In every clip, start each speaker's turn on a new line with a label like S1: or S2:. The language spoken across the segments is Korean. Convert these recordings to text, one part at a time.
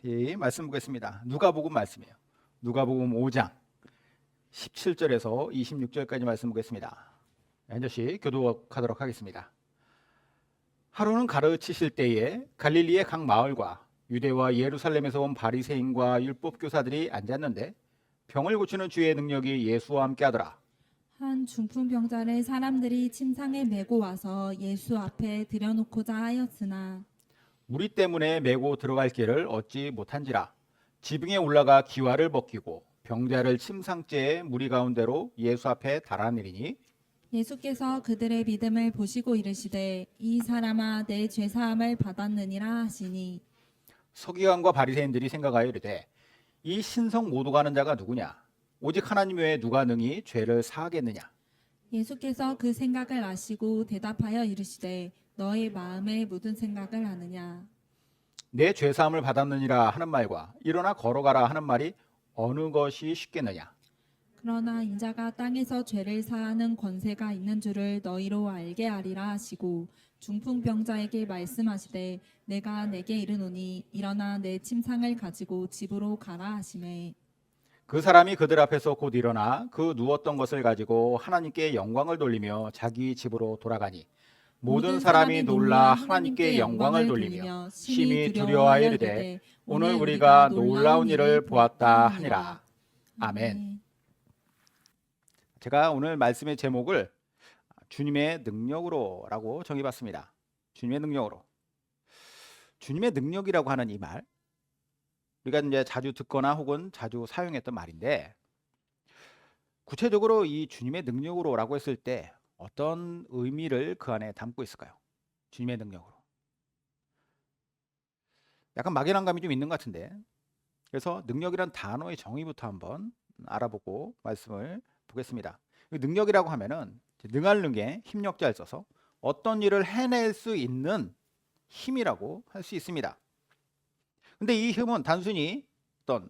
S1: 이 말씀 보겠습니다. 누가복음 말씀이에요. 누가복음 5장 17절에서 26절까지 말씀 보겠습니다. 한 절씩 교독하도록 하겠습니다. 하루는 가르치실 때에 갈릴리의 각 마을과 유대와 예루살렘에서 온 바리새인과 율법 교사들이 앉았는데 병을 고치는 주의 능력이 예수와 함께하더라.
S2: 한 중풍병자를 사람들이 침상에 메고 와서 예수 앞에 들여놓고자 하였으나
S1: 무리 때문에 메고 들어갈 길을 얻지 못한지라. 지붕에 올라가 기와를 벗기고 병자를 침상째에 무리 가운데로 예수 앞에 달아내리니
S2: 예수께서 그들의 믿음을 보시고 이르시되 이 사람아 내 죄사함을 받았느니라 하시니
S1: 서기관과 바리새인들이 생각하여 이르되 이 신성 모독 하는 자가 누구냐? 오직 하나님 외에 누가 능히 죄를 사하겠느냐?
S2: 예수께서 그 생각을 아시고 대답하여 이르시되 너의 마음에 무슨 생각을 하느냐
S1: 내 죄사함을 받았느니라 하는 말과 일어나 걸어가라 하는 말이 어느 것이 쉽겠느냐?
S2: 그러나 인자가 땅에서 죄를 사하는 권세가 있는 줄을 너희로 알게 하리라 하시고 중풍병자에게 말씀하시되 내가 내게 이르노니 일어나 내 침상을 가지고 집으로 가라 하시매
S1: 그 사람이 그들 앞에서 곧 일어나 그 누웠던 것을 가지고 하나님께 영광을 돌리며 자기 집으로 돌아가니 모든 사람이 놀라 하나님께 영광을 돌리며 심히 두려워하여 이르되 오늘 우리가 놀라운 일을 보았다 하니라. 아멘. 제가 오늘 말씀의 제목을 주님의 능력으로라고 정해봤습니다. 주님의 능력으로. 주님의 능력이라고 하는 이 말, 우리가 이제 자주 듣거나 혹은 자주 사용했던 말인데, 구체적으로 이 주님의 능력으로라고 했을 때 어떤 의미를 그 안에 담고 있을까요? 주님의 능력으로. 약간 막연한 감이 좀 있는 것 같은데, 그래서 능력이란 단어의 정의부터 한번 알아보고 말씀을 보겠습니다. 능력이라고 하면은 능할 능에 힘력자를 써서 어떤 일을 해낼 수 있는 힘이라고 할 수 있습니다. 근데 이 힘은 단순히 어떤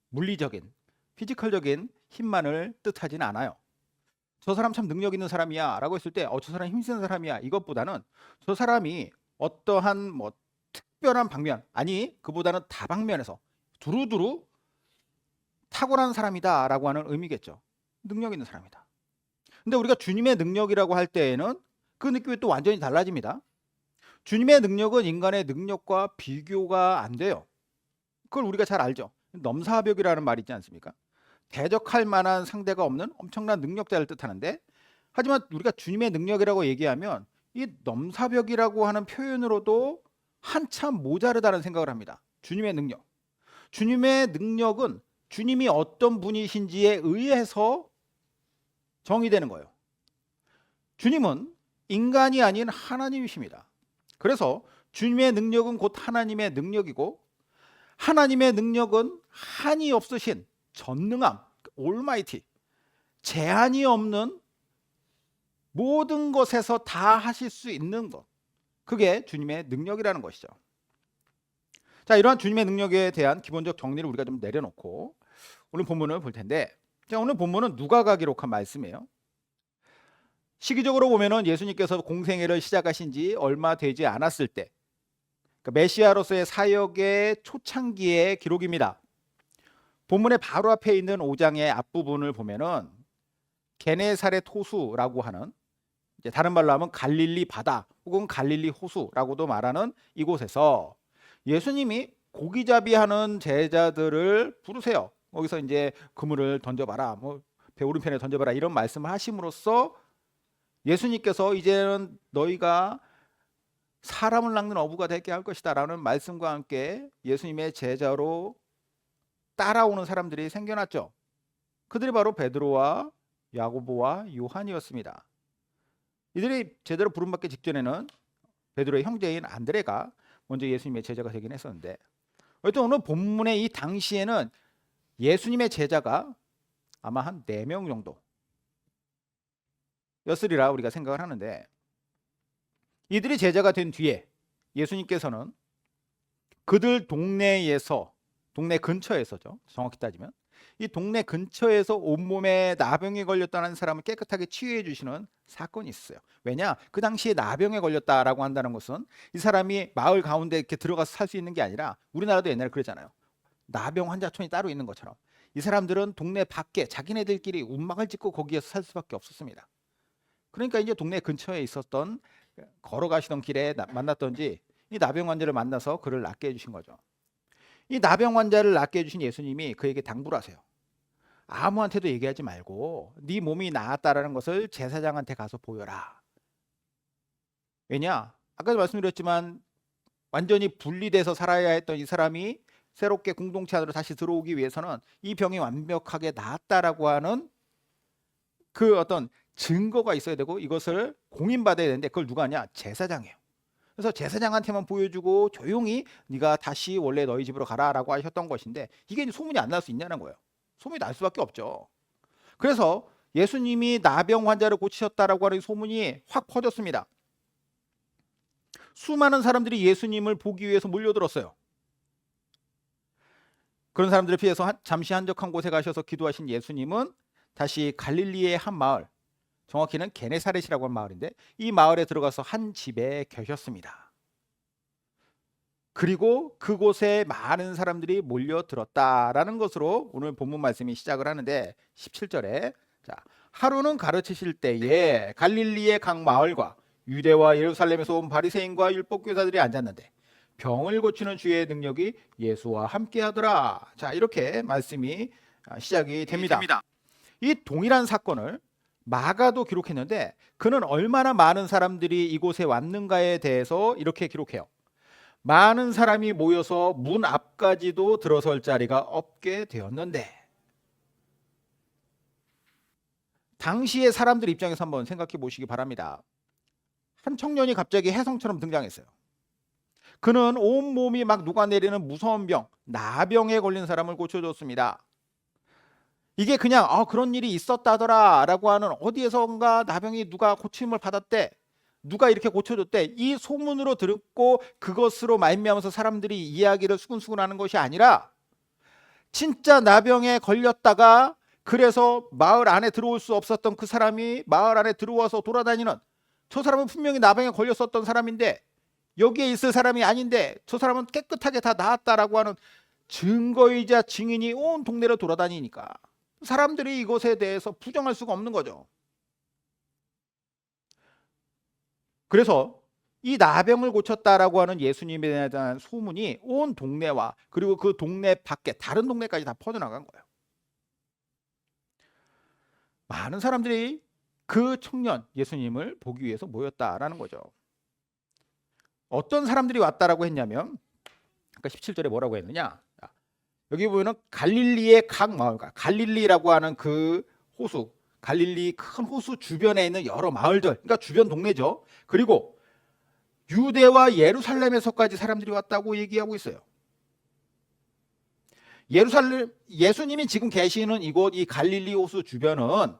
S1: 물리적인, 피지컬적인 힘만을 뜻하지는 않아요. 저 사람 참 능력 있는 사람이야 라고 했을 때 저 사람 힘센 사람이야 이것보다는 저 사람이 어떠한 특별한 방면, 아니 그보다는 다방면에서 두루두루 탁월한 사람이다 라고 하는 의미겠죠. 능력 있는 사람이다. 근데 우리가 주님의 능력이라고 할 때에는 그 느낌이 또 완전히 달라집니다. 주님의 능력은 인간의 능력과 비교가 안 돼요. 그걸 우리가 잘 알죠. 넘사벽이라는 말이 있지 않습니까? 대적할 만한 상대가 없는 엄청난 능력자를 뜻하는데, 하지만 우리가 주님의 능력이라고 얘기하면 이 넘사벽이라고 하는 표현으로도 한참 모자르다는 생각을 합니다. 주님의 능력. 주님의 능력은 주님이 어떤 분이신지에 의해서 정의되는 거예요. 주님은 인간이 아닌 하나님이십니다. 그래서 주님의 능력은 곧 하나님의 능력이고, 하나님의 능력은 한이 없으신 전능함, 올마이티, 제한이 없는 모든 것에서 다 하실 수 있는 것, 그게 주님의 능력이라는 것이죠. 자, 이러한 주님의 능력에 대한 기본적 정리를 우리가 좀 내려놓고 오늘 본문을 볼 텐데, 자, 오늘 본문은 누가가 기록한 말씀이에요. 시기적으로 보면은 예수님께서 공생애를 시작하신 지 얼마 되지 않았을 때, 그러니까 메시아로서의 사역의 초창기의 기록입니다. 본문의 바로 앞에 있는 5장의 앞부분을 보면은 게네사렛 호수라고 하는, 이제 다른 말로 하면 갈릴리 바다 혹은 갈릴리 호수라고도 말하는 이곳에서 예수님이 고기잡이하는 제자들을 부르세요. 거기서 이제 그물을 던져봐라, 배 오른편에 던져봐라 이런 말씀을 하심으로써 예수님께서 이제는 너희가 사람을 낚는 어부가 되게 할 것이다 라는 말씀과 함께 예수님의 제자로 따라오는 사람들이 생겨났죠. 그들이 바로 베드로와 야고보와 요한이었습니다. 이들이 제대로 부름받기 직전에는 베드로의 형제인 안드레가 먼저 예수님의 제자가 되긴 했었는데, 어쨌든 오늘 본문의 이 당시에는 예수님의 제자가 아마 한 4명 정도 였으리라 우리가 생각을 하는데, 이들이 제자가 된 뒤에 예수님께서는 그들 동네 근처에서죠, 정확히 따지면 이 동네 근처에서 온몸에 나병에 걸렸다는 사람을 깨끗하게 치유해 주시는 사건이 있어요. 왜냐? 그 당시에 나병에 걸렸다라고 한다는 것은 이 사람이 마을 가운데 이렇게 들어가서 살 수 있는 게 아니라, 우리나라도 옛날에 그랬잖아요. 나병 환자촌이 따로 있는 것처럼 이 사람들은 동네 밖에 자기네들끼리 움막을 짓고 거기에서 살 수밖에 없었습니다. 그러니까 이제 동네 근처에 있었던, 걸어가시던 길에 만났던지 이 나병 환자를 만나서 그를 낫게 해주신 거죠. 이 나병 환자를 낫게 해주신 예수님이 그에게 당부를 하세요. 아무한테도 얘기하지 말고 네 몸이 나았다라는 것을 제사장한테 가서 보여라. 왜냐? 아까도 말씀드렸지만 완전히 분리돼서 살아야 했던 이 사람이 새롭게 공동체 안으로 다시 들어오기 위해서는 이 병이 완벽하게 나았다라고 하는 그 어떤 증거가 있어야 되고, 이것을 공인받아야 되는데 그걸 누가 하냐? 제사장이에요. 그래서 제사장한테만 보여주고 조용히 네가 다시 원래 너희 집으로 가라라고 하셨던 것인데, 이게 소문이 안 날 수 있냐는 거예요. 소문이 날 수밖에 없죠. 그래서 예수님이 나병 환자를 고치셨다라고 하는 소문이 확 퍼졌습니다. 수많은 사람들이 예수님을 보기 위해서 몰려들었어요. 그런 사람들을 피해서 잠시 한적한 곳에 가셔서 기도하신 예수님은 다시 갈릴리의 한 마을, 정확히는 게네사렛이라고 하는 마을인데, 이 마을에 들어가서 한 집에 계셨습니다. 그리고 그곳에 많은 사람들이 몰려들었다라는 것으로 오늘 본문 말씀이 시작을 하는데, 17절에 자, 하루는 가르치실 때에 갈릴리의 각 마을과 유대와 예루살렘에서 온 바리새인과 율법교사들이 앉았는데 병을 고치는 주의 능력이 예수와 함께 하더라. 자, 이렇게 말씀이 시작이 됩니다. 이 동일한 사건을 마가도 기록했는데, 그는 얼마나 많은 사람들이 이곳에 왔는가에 대해서 이렇게 기록해요. 많은 사람이 모여서 문 앞까지도 들어설 자리가 없게 되었는데, 당시의 사람들 입장에서 한번 생각해 보시기 바랍니다. 한 청년이 갑자기 혜성처럼 등장했어요. 그는 온몸이 막 녹아내리는 무서운 병, 나병에 걸린 사람을 고쳐줬습니다. 이게 그냥 그런 일이 있었다더라 라고 하는, 어디에선가 나병이 누가 고침을 받았대, 누가 이렇게 고쳐줬대, 이 소문으로 듣고 그것으로 말미암아서 사람들이 이야기를 수근수근 하는 것이 아니라, 진짜 나병에 걸렸다가 그래서 마을 안에 들어올 수 없었던 그 사람이 마을 안에 들어와서 돌아다니는, 저 사람은 분명히 나병에 걸렸었던 사람인데 여기에 있을 사람이 아닌데 저 사람은 깨끗하게 다 나았다라고 하는 증거이자 증인이 온 동네를 돌아다니니까 사람들이 이것에 대해서 부정할 수가 없는 거죠. 그래서 이 나병을 고쳤다라고 하는 예수님에 대한 소문이 온 동네와 그리고 그 동네 밖에 다른 동네까지 다 퍼져나간 거예요. 많은 사람들이 그 청년 예수님을 보기 위해서 모였다라는 거죠. 어떤 사람들이 왔다라고 했냐면, 아까 17절에 뭐라고 했느냐? 여기 보면은 갈릴리의 각 마을과, 갈릴리라고 하는 그 호수, 갈릴리 큰 호수 주변에 있는 여러 마을들, 그러니까 주변 동네죠. 그리고 유대와 예루살렘에서까지 사람들이 왔다고 얘기하고 있어요. 예수님이 지금 계시는 이곳, 이 갈릴리 호수 주변은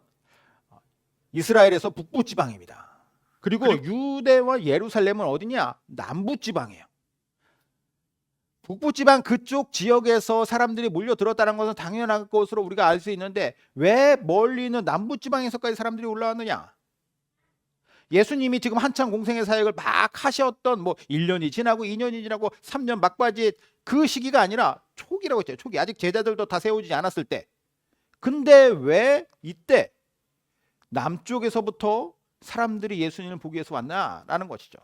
S1: 이스라엘에서 북부 지방입니다. 그리고 유대와 예루살렘은 어디냐? 남부 지방이에요. 북부 지방 그쪽 지역에서 사람들이 몰려들었다는 것은 당연한 것으로 우리가 알 수 있는데, 왜 멀리 있는 남부 지방에서까지 사람들이 올라왔느냐? 예수님이 지금 한창 공생의 사역을 막 하셨던 1년이 지나고 2년이 지나고 3년 막바지 그 시기가 아니라 초기라고 했죠. 초기. 아직 제자들도 다 세워지지 않았을 때. 근데 왜 이때 남쪽에서부터 사람들이 예수님을 보기 위해서 왔나라는 것이죠.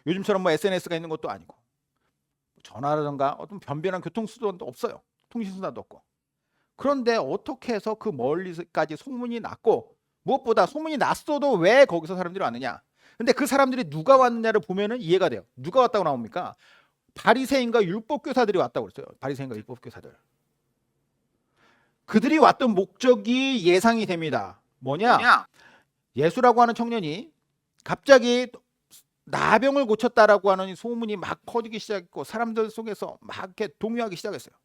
S1: 요즘처럼 SNS가 있는 것도 아니고 전화라든가 어떤 변변한 교통수단도 없어요. 통신수단도 없고. 그런데 어떻게 해서 그 멀리까지 소문이 났고, 무엇보다 소문이 났어도 왜 거기서 사람들이 왔느냐? 근데 그 사람들이 누가 왔느냐를 보면은 이해가 돼요. 누가 왔다고 나옵니까? 바리새인과 율법교사들이 왔다고 그랬어요. 바리새인과 율법교사들. 그들이 왔던 목적이 예상이 됩니다. 뭐냐? 예수라고 하는 청년이 갑자기 나병을 고쳤다라고 하는 소문이 막 퍼지기 시작했고 사람들 속에서 막 이렇게 동요하기 시작했어요.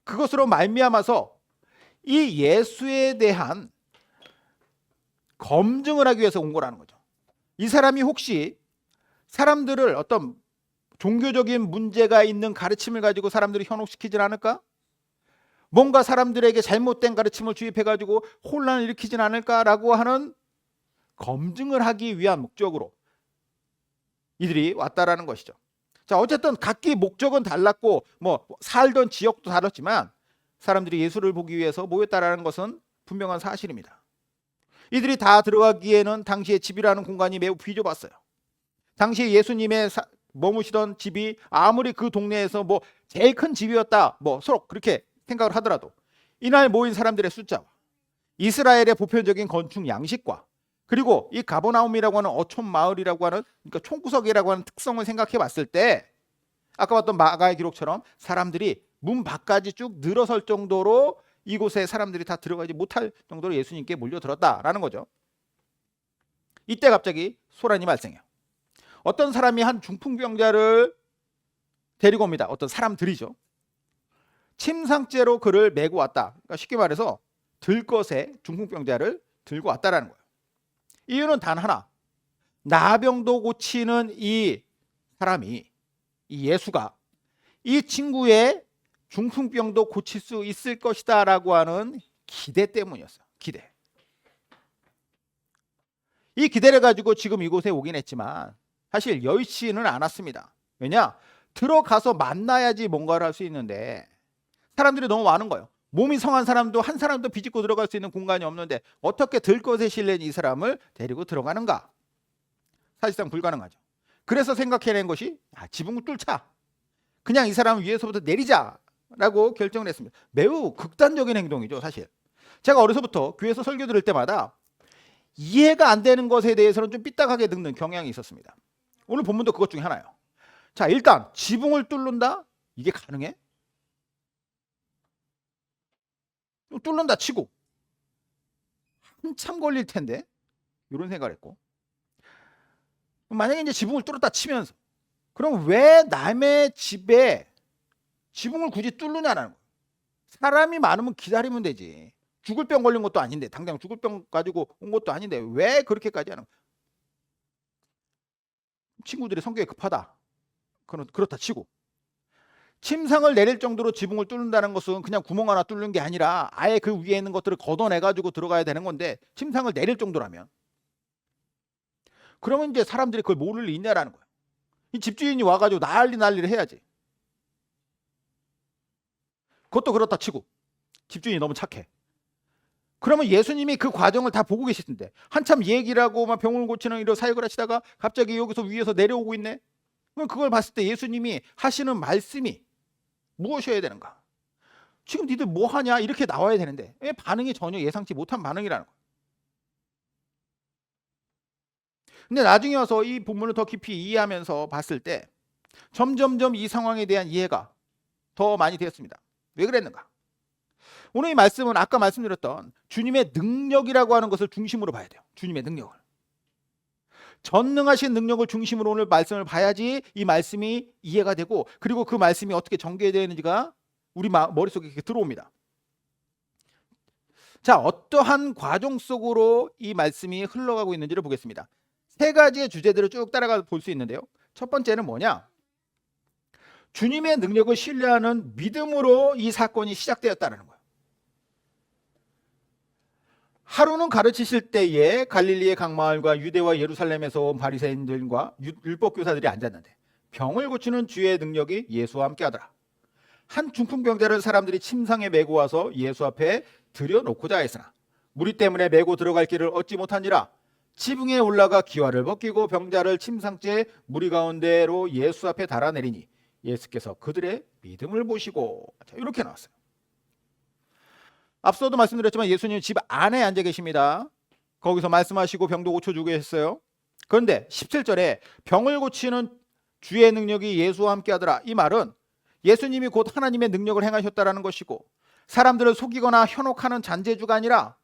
S1: 그것으로 말미암아서 이 예수에 대한 검증을 하기 위해서 온 거라는 거죠. 이 사람이 혹시 사람들을 어떤 종교적인 문제가 있는 가르침을 가지고 사람들을 현혹시키질 않을까? 뭔가 사람들에게 잘못된 가르침을 주입해가지고 혼란을 일으키진 않을까라고 하는 검증을 하기 위한 목적으로 이들이 왔다라는 것이죠. 자, 어쨌든 각기 목적은 달랐고 뭐 살던 지역도 다르지만 사람들이 예수를 보기 위해서 모였다라는 것은 분명한 사실입니다. 이들이 다 들어가기에는 당시에 집이라는 공간이 매우 비좁았어요. 당시에 예수님의 머무시던 집이 아무리 그 동네에서 뭐 제일 큰 집이었다 뭐 서로 그렇게 생각을 하더라도 이날 모인 사람들의 숫자와 이스라엘의 보편적인 건축 양식과 그리고 이 가버나움이라고 하는 어촌 마을이라고 하는 그러니까 총구석이라고 하는 특성을 생각해 봤을 때 아까 봤던 마가의 기록처럼 사람들이 문 밖까지 쭉 늘어설 정도로 이곳에 사람들이 다 들어가지 못할 정도로 예수님께 몰려들었다라는 거죠. 이때 갑자기 소란이 발생해요. 어떤 사람이 한 중풍병자를 데리고 옵니다. 어떤 사람들이죠. 침상죄로 그를 메고 왔다. 그러니까 쉽게 말해서 들것에 중풍병자를 들고 왔다라는 거예요. 이유는 단 하나. 나병도 고치는 이 사람이 이 예수가 이 친구의 중풍병도 고칠 수 있을 것이다 라고 하는 기대 때문이었어요. 기대. 이 기대를 가지고 지금 이곳에 오긴 했지만 사실 여의치는 않았습니다. 왜냐? 들어가서 만나야지 뭔가를 할 수 있는데 사람들이 너무 많은 거예요. 몸이 성한 사람도 한 사람도 비집고 들어갈 수 있는 공간이 없는데 어떻게 들것에 실린 이 사람을 데리고 들어가는가? 사실상 불가능하죠. 그래서 생각해낸 것이 지붕을 뚫자. 그냥 이 사람을 위에서부터 내리자라고 결정을 했습니다. 매우 극단적인 행동이죠, 사실. 제가 어려서부터 교회에서 설교 들을 때마다 이해가 안 되는 것에 대해서는 좀 삐딱하게 듣는 경향이 있었습니다. 오늘 본문도 그것 중에 하나예요. 자, 일단 지붕을 뚫는다? 이게 가능해? 뚫는다 치고 한참 걸릴 텐데 이런 생각을 했고 만약에 이제 지붕을 뚫었다 치면서 그럼 왜 남의 집에 지붕을 굳이 뚫느냐라는 거예요. 사람이 많으면 기다리면 되지. 죽을 병 걸린 것도 아닌데 당장 죽을 병 가지고 온 것도 아닌데 왜 그렇게까지 하는 거예요. 친구들이 성격이 급하다. 그렇다 치고 침상을 내릴 정도로 지붕을 뚫는다는 것은 그냥 구멍 하나 뚫는 게 아니라 아예 그 위에 있는 것들을 걷어내가지고 들어가야 되는 건데 침상을 내릴 정도라면 그러면 이제 사람들이 그걸 모를 리 있냐라는 거예요. 이 집주인이 와가지고 난리를 해야지. 그것도 그렇다 치고 집주인이 너무 착해. 그러면 예수님이 그 과정을 다 보고 계실 텐데 한참 얘기를 하고 막 병을 고치는 이런 사역을 하시다가 갑자기 여기서 위에서 내려오고 있네. 그럼 그걸 봤을 때 예수님이 하시는 말씀이 무엇이어야 되는가? 지금 니들 뭐 하냐? 이렇게 나와야 되는데 왜 반응이 전혀 예상치 못한 반응이라는 거예요. 근데 나중에 와서 이 본문을 더 깊이 이해하면서 봤을 때 점점점 이 상황에 대한 이해가 더 많이 되었습니다. 왜 그랬는가? 오늘 이 말씀은 아까 말씀드렸던 주님의 능력이라고 하는 것을 중심으로 봐야 돼요. 주님의 능력을. 전능하신 능력을 중심으로 오늘 말씀을 봐야지 이 말씀이 이해가 되고 그리고 그 말씀이 어떻게 전개되는지가 우리 머릿속에 이렇게 들어옵니다. 자, 어떠한 과정 속으로 이 말씀이 흘러가고 있는지를 보겠습니다. 세 가지의 주제들을 쭉 따라가 볼 수 있는데요. 첫 번째는 뭐냐? 주님의 능력을 신뢰하는 믿음으로 이 사건이 시작되었다는 거예요. 하루는 가르치실 때에 갈릴리의 각 마을과 유대와 예루살렘에서 온 바리새인들과 율법 교사들이 앉았는데 병을 고치는 주의 능력이 예수와 함께 하더라. 한 중풍병자를 사람들이 침상에 메고 와서 예수 앞에 들여놓고자 했으나 무리 때문에 메고 들어갈 길을 얻지 못하니라. 지붕에 올라가 기와를 벗기고 병자를 침상째 무리 가운데로 예수 앞에 달아내리니 예수께서 그들의 믿음을 보시고 이렇게 나왔어요. 앞서도 말씀드렸지만 예수님 집 안에 앉아 계십니다. 거기서 말씀하시고 병도 고쳐주고 계셨어요. 그런데 17절에 병을 고치는 주의 능력이 예수와 함께 하더라. 이 말은 예수님이 곧 하나님의 능력을 행하셨다라는 것이고 사람들을 속이거나 현혹하는 잔재주가 아니라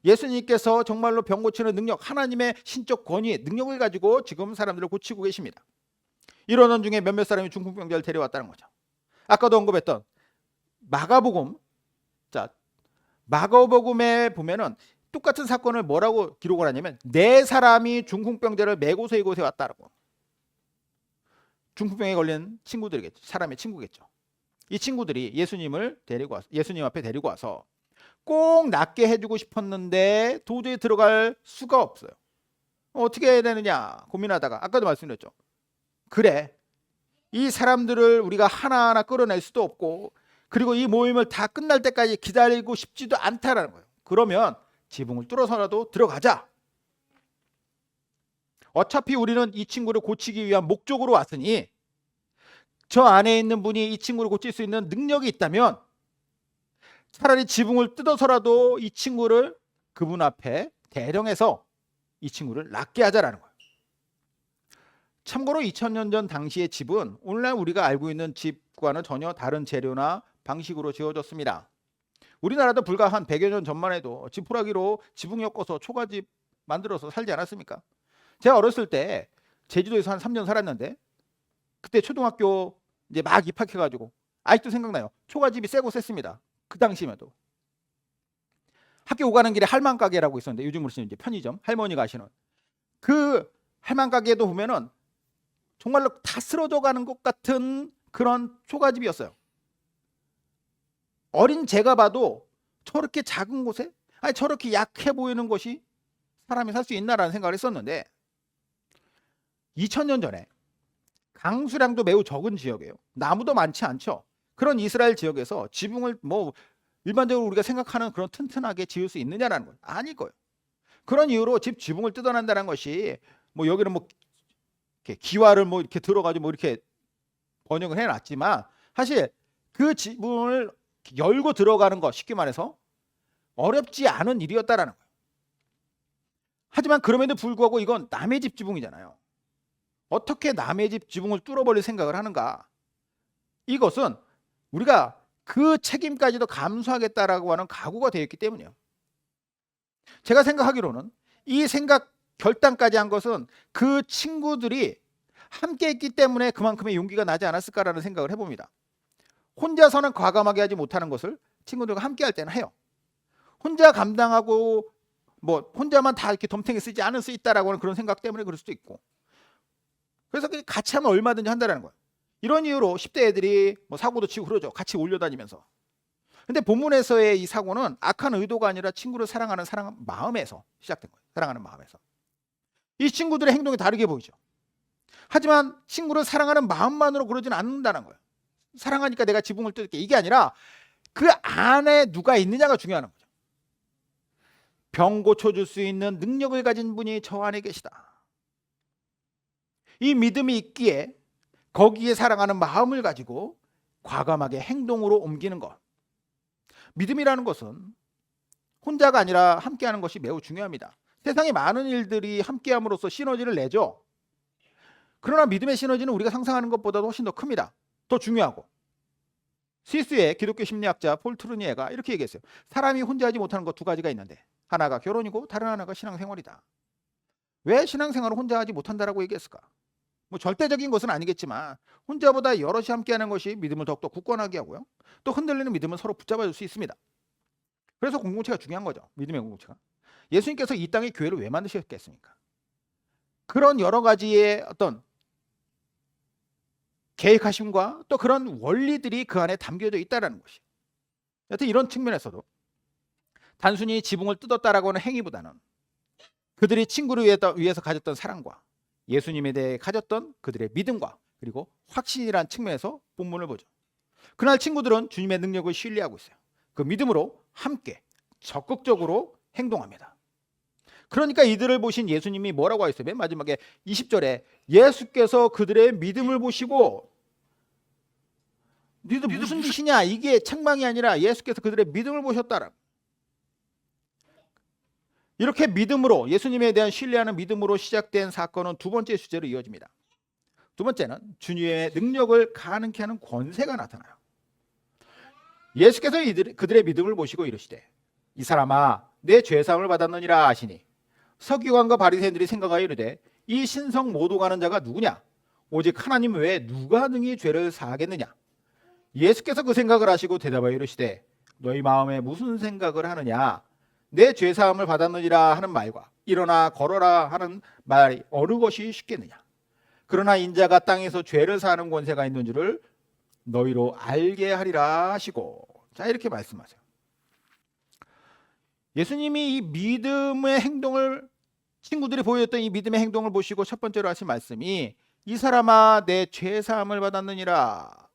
S1: 예수님께서 정말로 병 고치는 능력, 하나님의 신적 권위, 능력을 가지고 지금 사람들을 고치고 계십니다. 이러는 중에 몇몇 사람이 중풍병자를 데려왔다는 거죠. 아까도 언급했던 마가복음, 자, 마가복음에 보면은 똑같은 사건을 뭐라고 기록을 하냐면 네 사람이 중풍병자를 메고서 이곳에 왔다라고. 중풍병에 걸린 친구들이겠죠. 사람의 친구겠죠. 이 친구들이 예수님 앞에 데리고 와서 꼭 낫게 해주고 싶었는데 도저히 들어갈 수가 없어요. 어떻게 해야 되느냐 고민하다가 아까도 말씀드렸죠. 그래, 이 사람들을 우리가 하나하나 끌어낼 수도 없고 그리고 이 모임을 다 끝날 때까지 기다리고 싶지도 않다라는 거예요. 그러면 지붕을 뚫어서라도 들어가자. 어차피 우리는 이 친구를 고치기 위한 목적으로 왔으니 저 안에 있는 분이 이 친구를 고칠 수 있는 능력이 있다면 차라리 지붕을 뜯어서라도 이 친구를 그분 앞에 대령해서 이 친구를 낫게 하자라는 거예요. 참고로 2000년 전 당시의 집은 오늘날 우리가 알고 있는 집과는 전혀 다른 재료나 방식으로 지어졌습니다. 우리나라도 불과 한 100여 년 전만 해도 지푸라기로 지붕 엮어서 초가집 만들어서 살지 않았습니까? 제가 어렸을 때 제주도에서 한 3년 살았는데 그때 초등학교 이제 막 입학해가지고 아직도 생각나요. 초가집이 세고 셌습니다. 그 당시에도. 학교 오가는 길에 할망 가게라고 있었는데 요즘으로 치면 이제 편의점, 할머니가 하시는 그 할망 가게도 보면은 정말로 다 쓰러져 가는 것 같은 그런 초가집이었어요. 어린 제가 봐도 저렇게 작은 곳에 아니 저렇게 약해 보이는 곳이 사람이 살 수 있나라는 생각을 했었는데 2000년 전에 강수량도 매우 적은 지역이에요. 나무도 많지 않죠. 그런 이스라엘 지역에서 지붕을 뭐 일반적으로 우리가 생각하는 그런 튼튼하게 지을 수 있느냐라는 거예요. 아닐 거예요. 그런 이유로 집 지붕을 뜯어낸다는 것이 뭐 여기는 뭐 이렇게 기와를 뭐 이렇게 들어가지고 뭐 이렇게 번역을 해놨지만 사실 그 지붕을 열고 들어가는 것 쉽게 말해서 어렵지 않은 일이었다라는 거예요. 하지만 그럼에도 불구하고 이건 남의 집 지붕이잖아요. 어떻게 남의 집 지붕을 뚫어버릴 생각을 하는가? 이것은 우리가 그 책임까지도 감수하겠다라고 하는 각오가 되어 있기 때문이에요. 제가 생각하기로는 이 생각 결단까지 한 것은 그 친구들이 함께 했기 때문에 그만큼의 용기가 나지 않았을까라는 생각을 해봅니다. 혼자서는 과감하게 하지 못하는 것을 친구들과 함께 할 때는 해요. 혼자 감당하고 뭐 혼자만 다 이렇게 덤탱이 쓰지 않을 수 있다라고 하는 그런 생각 때문에 그럴 수도 있고 그래서 같이 하면 얼마든지 한다는 거예요. 이런 이유로 10대 애들이 뭐 사고도 치고 그러죠. 같이 올려다니면서. 근데 본문에서의 이 사고는 악한 의도가 아니라 친구를 사랑하는 마음에서 시작된 거예요. 사랑하는 마음에서. 이 친구들의 행동이 다르게 보이죠. 하지만 친구를 사랑하는 마음만으로 그러지는 않는다는 거예요. 사랑하니까 내가 지붕을 뜯을게. 이게 아니라 그 안에 누가 있느냐가 중요한 거죠. 병 고쳐줄 수 있는 능력을 가진 분이 저 안에 계시다. 이 믿음이 있기에 거기에 사랑하는 마음을 가지고 과감하게 행동으로 옮기는 것. 믿음이라는 것은 혼자가 아니라 함께하는 것이 매우 중요합니다. 세상에 많은 일들이 함께함으로써 시너지를 내죠. 그러나 믿음의 시너지는 우리가 상상하는 것보다도 훨씬 더 큽니다. 더 중요하고. 스위스의 기독교 심리학자 폴 트루니에가 이렇게 얘기했어요. 사람이 혼자 하지 못하는 것 두 가지가 있는데 하나가 결혼이고 다른 하나가 신앙생활이다. 왜 신앙생활을 혼자 하지 못한다라고 얘기했을까? 뭐 절대적인 것은 아니겠지만 혼자보다 여럿이 함께하는 것이 믿음을 더욱더 굳건하게 하고요. 또 흔들리는 믿음은 서로 붙잡아줄 수 있습니다. 그래서 공동체가 중요한 거죠. 믿음의 공동체가. 예수님께서 이 땅에 교회를 왜 만드셨겠습니까? 그런 여러 가지의 어떤 계획하심과 또 그런 원리들이 그 안에 담겨져 있다는 것이. 여튼 이런 측면에서도 단순히 지붕을 뜯었다라고 하는 행위보다는 그들이 친구를 위해서 가졌던 사랑과 예수님에 대해 가졌던 그들의 믿음과 그리고 확신이라는 측면에서 본문을 보죠. 그날 친구들은 주님의 능력을 신뢰하고 있어요. 그 믿음으로 함께 적극적으로 행동합니다. 그러니까 이들을 보신 예수님이 뭐라고 하셨어요? 맨 마지막에 20절에 예수께서 그들의 믿음을 보시고 너희들 무슨 짓이냐? 이게 책망이 아니라 예수께서 그들의 믿음을 보셨다라. 이렇게 믿음으로 예수님에 대한 신뢰하는 믿음으로 시작된 사건은 두 번째 주제로 이어집니다. 두 번째는 주님의 능력을 가능케 하는 권세가 나타나요. 예수께서 그들의 믿음을 보시고 이르시되 이 사람아 내 죄사함을 받았느니라 하시니 서기관과 바리새인들이 생각하여 이르되 이 신성 모독하는 자가 누구냐? 오직 하나님 외에 누가 능히 죄를 사하겠느냐? 예수께서 그 생각을 하시고 대답하여 이르시되 너희 마음에 무슨 생각을 하느냐? 내 죄사함을 받았느니라 하는 말과 일어나 걸어라 하는 말이 어느 것이 쉽겠느냐? 그러나 인자가 땅에서 죄를 사하는 권세가 있는 줄을 너희로 알게 하리라 하시고, 자, 이렇게 말씀하세요. 예수님이 이 믿음의 행동을, 친구들이 보여줬던 이 믿음의 행동을 보시고 첫 번째로 하신 말씀이 이 사람아 내 죄 사함을 받았느니라.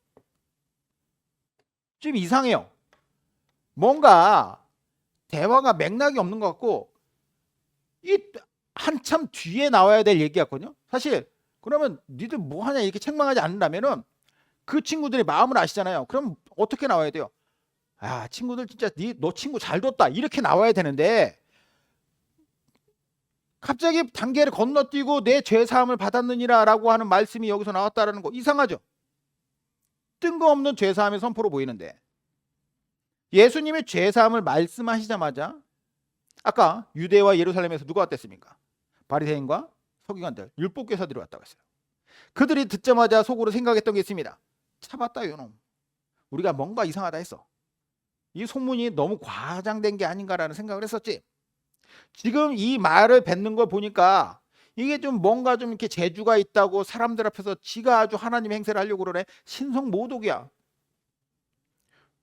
S1: 좀 이상해요. 뭔가 대화가 맥락이 없는 것 같고, 이 한참 뒤에 나와야 될 얘기 같거든요. 사실 그러면 니들 뭐 하냐 이렇게 책망하지 않는다면은 그 친구들의 마음을 아시잖아요. 그럼 어떻게 나와야 돼요? 아, 친구들 진짜 너 친구 잘 뒀다 이렇게 나와야 되는데, 갑자기 단계를 건너뛰고 내 죄사함을 받았느니라 라고 하는 말씀이 여기서 나왔다라는 거 이상하죠? 뜬금없는 죄사함의 선포로 보이는데, 예수님의 죄사함을 말씀하시자마자 아까 유대와 예루살렘에서 누가 왔댔습니까? 바리새인과 서기관들, 율법교사들이 왔다고 했어요. 그들이 듣자마자 속으로 생각했던 게 있습니다. 참았다 요놈, 우리가 뭔가 이상하다 했어. 이 소문이 너무 과장된 게 아닌가라는 생각을 했었지. 지금 이 말을 뱉는 걸 보니까 이게 좀 뭔가 좀 이렇게 재주가 있다고 사람들 앞에서 지가 아주 하나님의 행세를 하려고 그러네. 신성모독이야.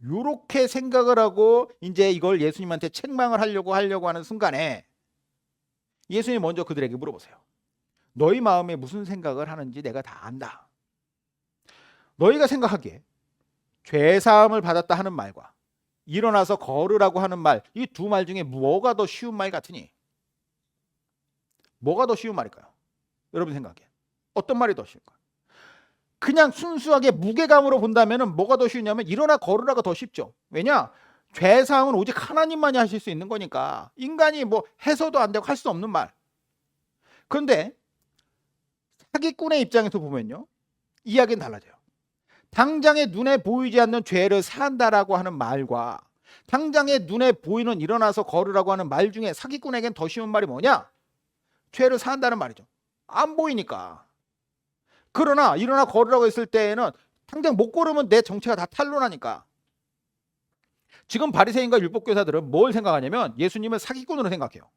S1: 요렇게 생각을 하고 이제 이걸 예수님한테 책망을 하려고 하는 순간에 예수님이 먼저 그들에게 물어보세요. 너희 마음에 무슨 생각을 하는지 내가 다 안다. 너희가 생각하기에 죄사함을 받았다 하는 말과 일어나서 걸으라고 하는 말, 이 두 말 중에 뭐가 더 쉬운 말 같으니? 뭐가 더 쉬운 말일까요? 여러분 생각에 어떤 말이 더 쉬울까요? 그냥 순수하게 무게감으로 본다면 뭐가 더 쉬우냐면 일어나 걸으라가 더 쉽죠. 왜냐? 죄사함은 오직 하나님만이 하실 수 있는 거니까 인간이 뭐 해서도 안 되고 할 수 없는 말. 그런데 사기꾼의 입장에서 보면요, 이야기는 달라져요. 당장에 눈에 보이지 않는 죄를 사한다라고 하는 말과 당장에 눈에 보이는 일어나서 걸으라고 하는 말 중에 사기꾼에겐 더 쉬운 말이 뭐냐? 죄를 사한다는 말이죠. 안 보이니까. 그러나 일어나 걸으라고 했을 때에는 당장 못 걸으면 내 정체가 다 탄로나니까. 지금 바리새인과 율법교사들은 뭘 생각하냐면 예수님을 사기꾼으로 생각해요.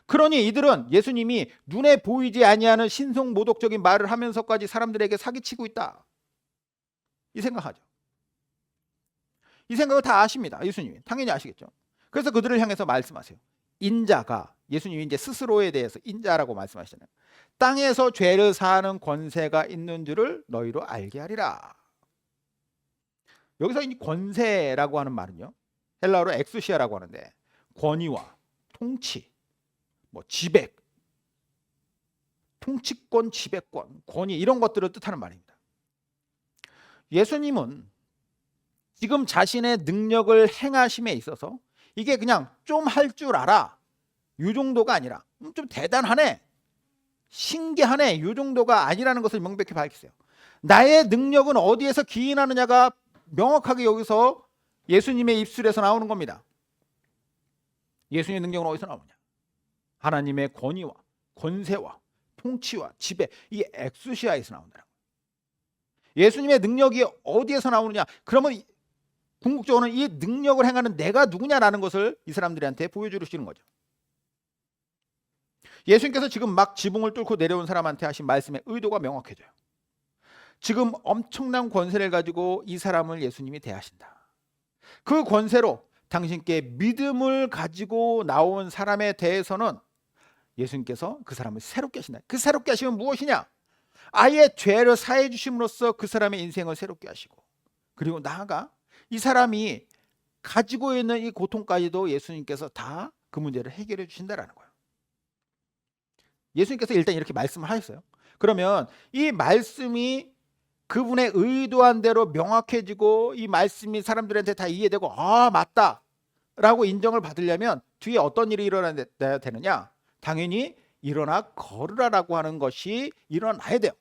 S1: 그러니 이들은 예수님이 눈에 보이지 아니하는 신성모독적인 말을 하면서까지 사람들에게 사기치고 있다, 이 생각하죠. 이 생각을 다 아십니다. 예수님이 당연히 아시겠죠. 그래서 그들을 향해서 말씀하세요. 인자가, 예수님이 이제 스스로에 대해서 인자라고 말씀하시잖아요. 땅에서 죄를 사하는 권세가 있는 줄을 너희로 알게 하리라. 여기서 이 권세라고 하는 말은요, 헬라어로 엑수시아라고 하는데 권위와 통치, 뭐 지배, 통치권, 지배권, 권위, 이런 것들을 뜻하는 말입니다. 예수님은 지금 자신의 능력을 행하심에 있어서 이게 그냥 좀 할 줄 알아, 이 정도가 아니라 좀 대단하네, 신기하네, 이 정도가 아니라는 것을 명백히 밝히세요. 나의 능력은 어디에서 기인하느냐가 명확하게 여기서 예수님의 입술에서 나오는 겁니다. 예수님의 능력은 어디서 나오느냐? 하나님의 권위와 권세와 통치와 지배, 이 엑수시아에서 나온다는 거예요. 예수님의 능력이 어디에서 나오느냐? 그러면 궁극적으로는 이 능력을 행하는 내가 누구냐라는 것을 이 사람들한테 보여주시는 거죠. 예수님께서 지금 막 지붕을 뚫고 내려온 사람한테 하신 말씀의 의도가 명확해져요. 지금 엄청난 권세를 가지고 이 사람을 예수님이 대하신다. 그 권세로 당신께 믿음을 가지고 나온 사람에 대해서는 예수님께서 그 사람을 새롭게 하신다. 그 새롭게 하시면 무엇이냐? 아예 죄를 사해 주심으로써 그 사람의 인생을 새롭게 하시고, 그리고 나아가 이 사람이 가지고 있는 이 고통까지도 예수님께서 다 그 문제를 해결해 주신다라는 거예요. 예수님께서 일단 이렇게 말씀을 하셨어요. 그러면 이 말씀이 그분의 의도한 대로 명확해지고 이 말씀이 사람들한테 다 이해되고 아 맞다 라고 인정을 받으려면 뒤에 어떤 일이 일어나야 되느냐? 당연히 일어나 걸으라라고 하는 것이 일어나야 돼요.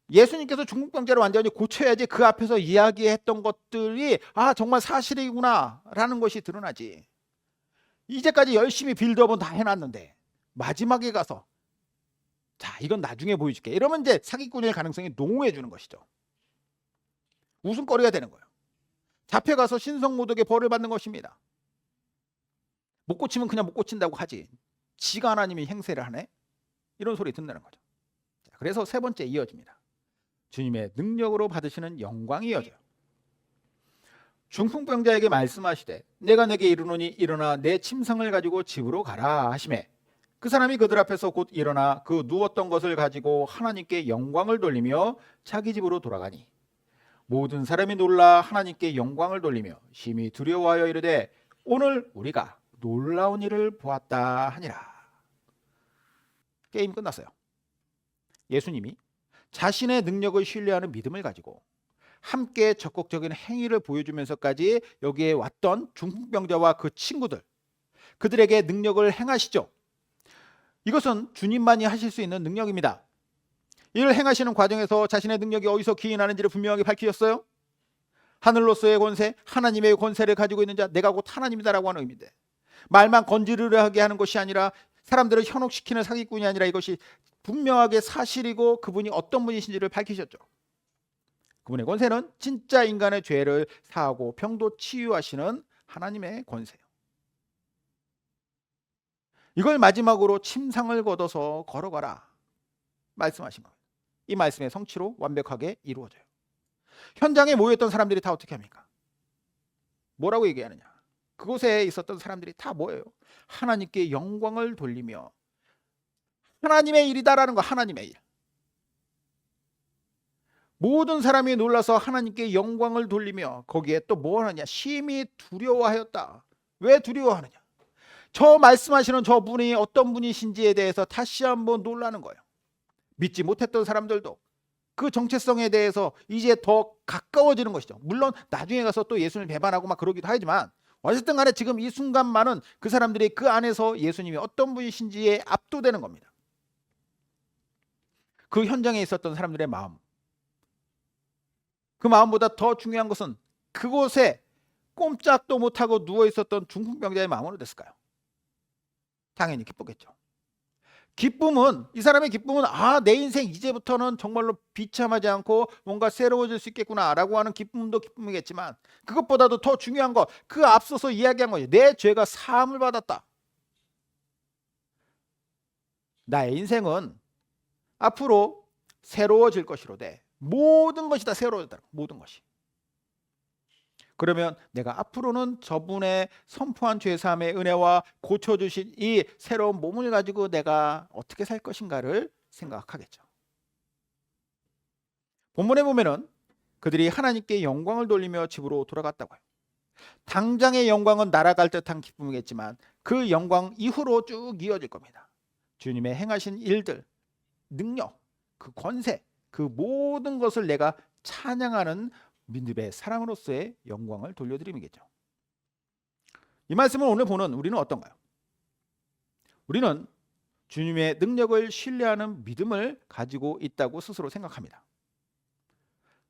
S1: 예수님께서 중풍병자를 완전히 고쳐야지 그 앞에서 이야기했던 것들이 아 정말 사실이구나 라는 것이 드러나지. 이제까지 열심히 빌드업은 다 해놨는데 마지막에 가서 자 이건 나중에 보여줄게 이러면 이제 사기꾼일 가능성이 농후해 주는 것이죠. 웃음거리가 되는 거예요. 잡혀가서 신성모독의 벌을 받는 것입니다. 못 고치면 그냥 못 고친다고 하지 지가 하나님이 행세를 하네? 이런 소리 듣는다는 거죠. 그래서 세 번째 이어집니다. 주님의 능력으로 받으시는 영광이 이어져요. 중풍병자에게 말씀하시되 내가 내게 이르노니 일어나 내 침상을 가지고 집으로 가라 하시매 그 사람이 그들 앞에서 곧 일어나 그 누웠던 것을 가지고 하나님께 영광을 돌리며 자기 집으로 돌아가니 모든 사람이 놀라 하나님께 영광을 돌리며 심히 두려워하여 이르되 오늘 우리가 놀라운 일을 보았다 하니라. 게임 끝났어요. 예수님이 자신의 능력을 신뢰하는 믿음을 가지고 함께 적극적인 행위를 보여주면서까지 여기에 왔던 중풍병자와 그 친구들, 그들에게 능력을 행하시죠. 이것은 주님만이 하실 수 있는 능력입니다. 이를 행하시는 과정에서 자신의 능력이 어디서 기인하는지를 분명하게 밝히셨어요. 하늘로서의 권세, 하나님의 권세를 가지고 있는 자, 내가 곧 하나님이다라고 하는 의미인데, 말만 건지르르하게 하는 것이 아니라 사람들을 현혹시키는 사기꾼이 아니라 이것이 분명하게 사실이고 그분이 어떤 분이신지를 밝히셨죠. 그분의 권세는 진짜 인간의 죄를 사하고 병도 치유하시는 하나님의 권세예요. 이걸 마지막으로 침상을 걷어서 걸어가라 말씀하신 겁니다. 이 말씀의 성취로 완벽하게 이루어져요. 현장에 모였던 사람들이 다 어떻게 합니까? 뭐라고 얘기하느냐? 그곳에 있었던 사람들이 다 뭐예요? 하나님께 영광을 돌리며 하나님의 일이다라는 거, 하나님의 일. 모든 사람이 놀라서 하나님께 영광을 돌리며 거기에 또 뭐 하느냐? 심히 두려워하였다. 왜 두려워하느냐? 저 말씀하시는 저 분이 어떤 분이신지에 대해서 다시 한번 놀라는 거예요. 믿지 못했던 사람들도 그 정체성에 대해서 이제 더 가까워지는 것이죠. 물론 나중에 가서 또 예수님을 배반하고 막 그러기도 하지만 어쨌든 간에 지금 이 순간만은 그 사람들이 그 안에서 예수님이 어떤 분이신지에 압도되는 겁니다. 그 현장에 있었던 사람들의 마음, 그 마음보다 더 중요한 것은 그곳에 꼼짝도 못하고 누워있었던 중풍병자의 마음은 어땠을까요? 당연히 기쁘겠죠. 기쁨은, 이 사람의 기쁨은 내 인생 이제부터는 정말로 비참하지 않고 뭔가 새로워질 수 있겠구나 라고 하는 기쁨도 기쁨이겠지만 그것보다도 더 중요한 것, 그 앞서서 이야기한 거예요. 내 죄가 사함을 받았다. 나의 인생은 앞으로 새로워질 것이로되 모든 것이 다 새로워졌다. 모든 것이. 그러면 내가 앞으로는 저분의 선포한 죄사함의 은혜와 고쳐주신 이 새로운 몸을 가지고 내가 어떻게 살 것인가를 생각하겠죠. 본문에 보면은 그들이 하나님께 영광을 돌리며 집으로 돌아갔다고 해요. 당장의 영광은 날아갈 듯한 기쁨이겠지만 그 영광 이후로 쭉 이어질 겁니다. 주님의 행하신 일들, 능력, 그 권세, 그 모든 것을 내가 찬양하는 믿음의 사랑으로서의 영광을 돌려드림이겠죠. 이 말씀을 오늘 보는 우리는 어떤가요? 우리는 주님의 능력을 신뢰하는 믿음을 가지고 있다고 스스로 생각합니다.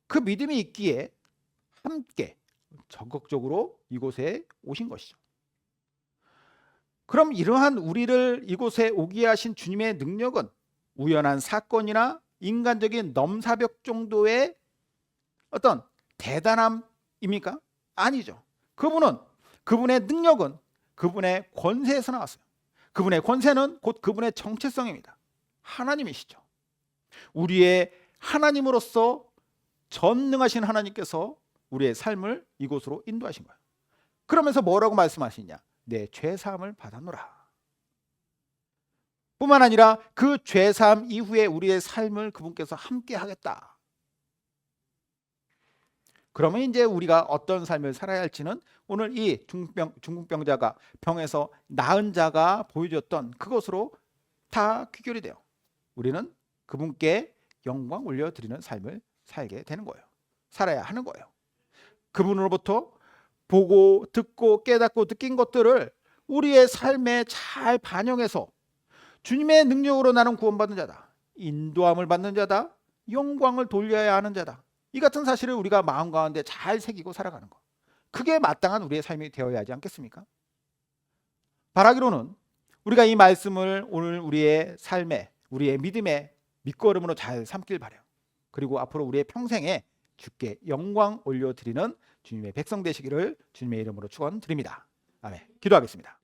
S1: 그 믿음이 있기에 함께 적극적으로 이곳에 오신 것이죠. 그럼 이러한 우리를 이곳에 오게 하신 주님의 능력은 우연한 사건이나 인간적인 넘사벽 정도의 어떤 대단함입니까? 아니죠. 그분의 능력은 그분의 권세에서 나왔어요. 그분의 권세는 곧 그분의 정체성입니다. 하나님이시죠. 우리의 하나님으로서 전능하신 하나님께서 우리의 삶을 이곳으로 인도하신 거예요. 그러면서 뭐라고 말씀하시냐? 내 죄사함을 받았노라. 뿐만 아니라 그 죄사함 이후에 우리의 삶을 그분께서 함께 하겠다. 그러면 이제 우리가 어떤 삶을 살아야 할지는 오늘 이 중풍병자가 병에서 나은 자가 보여줬던 그것으로 다 귀결이 돼요. 우리는 그분께 영광 올려드리는 삶을 살게 되는 거예요. 살아야 하는 거예요. 그분으로부터 보고 듣고 깨닫고 느낀 것들을 우리의 삶에 잘 반영해서 주님의 능력으로 나는 구원받는 자다, 인도함을 받는 자다, 영광을 돌려야 하는 자다, 이 같은 사실을 우리가 마음 가운데 잘 새기고 살아가는 것, 그게 마땅한 우리의 삶이 되어야 하지 않겠습니까? 바라기로는 우리가 이 말씀을 오늘 우리의 삶에, 우리의 믿음의 밑거름으로 잘 삼길 바라요. 그리고 앞으로 우리의 평생에 주께 영광 올려드리는 주님의 백성 되시기를 주님의 이름으로 축원드립니다. 아멘. 기도하겠습니다.